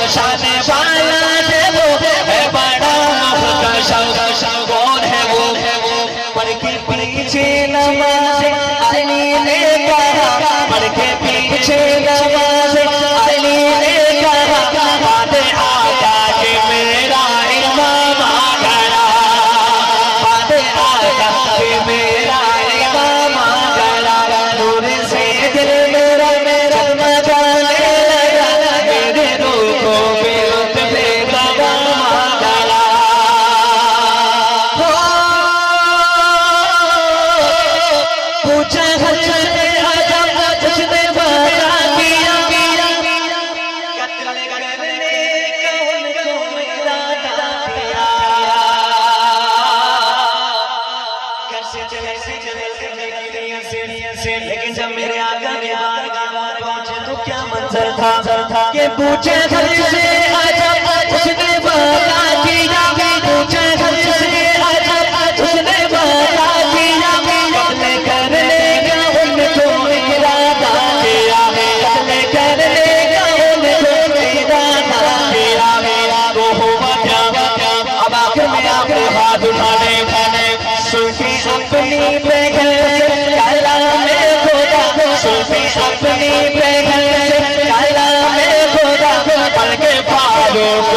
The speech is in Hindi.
शान वाला है वो है बड़ा मुख्तशम। कौन है वो पढ़ के पीछे नमाज अली ने कहा, पढ़ के पीछे नमाज अली ने कहा, बाद आका के मेरा इमाम आ गया, बाद आका के मेरा इमाम आ गया। नूर से दिल मेरा मेरा मचाने लगा, मेरे रूह को बेरुत बेगम आ गया। पूछा हजरत आदम उसने वादा किया, कत्ल करने का उनको इरादा किया। कैसे चले लेकिन जब मेरे आका ने बारगाह पहुंचे तो क्या मंजर था कि पूछे हजरत आदम उसने वादा किया, पूछे हजरत आदम उसने वादा किया, कत्ल करने का उनको इरादा किया, कत्ल करने का उनको इरादा किया। तो हुआ क्या, अब आखिर में आखिर हाथ उठाने सुल्फी अपनी बहन से कलाम खुदा, सुल्फी अपनी बहन से कलाम खुदा, पढ़ के फारूक